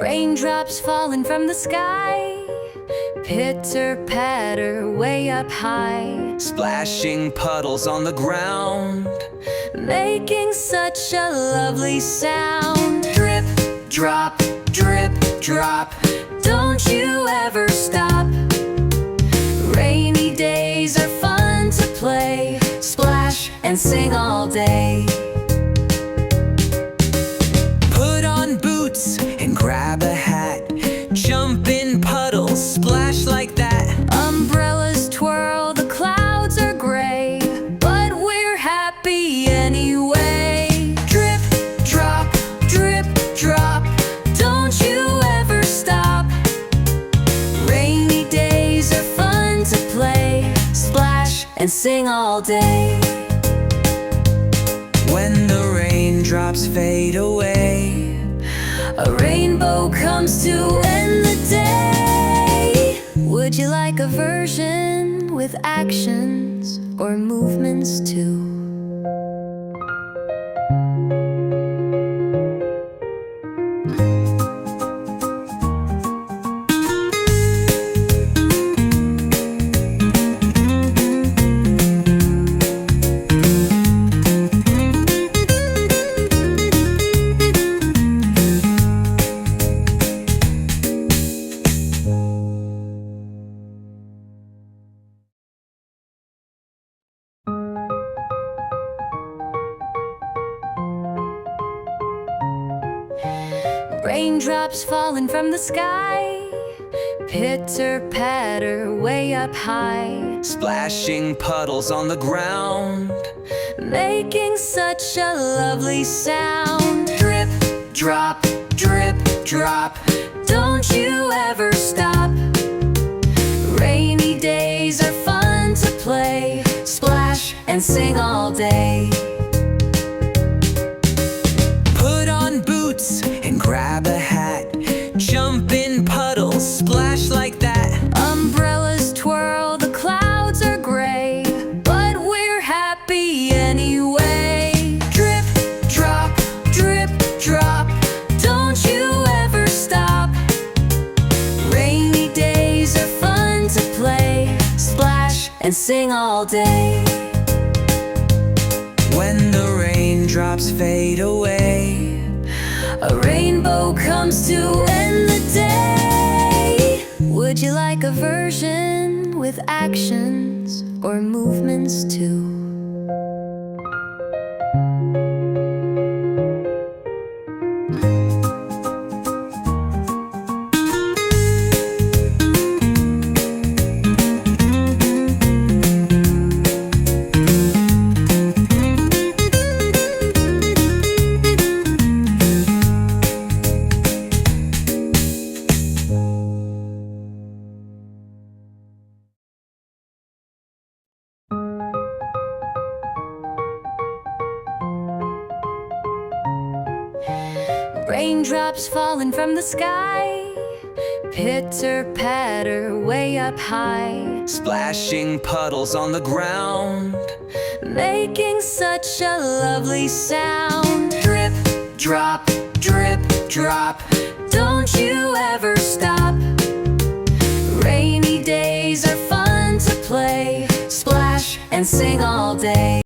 Raindrops falling from the sky, pitter-patter way up high, splashing puddles on the ground, making such a lovely sound. Drip, drop, drip, drop, don't you ever stop. Rainy days are fun to play, splash and sing all day. Put on boots and grab a hat, jump in puddles, splash like that. Umbrellas twirl, the clouds are gray, but we're happy anyway. Drip, drop, drip, drop, don't you ever stop. Rainy days are fun to play, splash and sing all day. When the raindrops fade away, a rainbow comes to end the day. Would you like a version with actions or movements too? Raindrops falling from the sky, pitter-patter way up high, splashing puddles on the ground, making such a lovely sound. Drip, drop, drip, drop, don't you ever stop. Rainy days are fun to play, splash and sing all day. Put on boots and grab a hat, jump in puddles, splash like that. Umbrellas twirl, the clouds are gray, but we're happy anyway. Drip, drop, drip, drop, don't you ever stop. Rainy days are fun to play, splash and sing all day. When the raindrops fade away, a rainbow comes to end the day. Would you like a version with actions or movements too? Raindrops falling from the sky, pitter-patter way up high, splashing puddles on the ground, making such a lovely sound. Drip, drop, drip, drop, don't you ever stop. Rainy days are fun to play, splash and sing all day.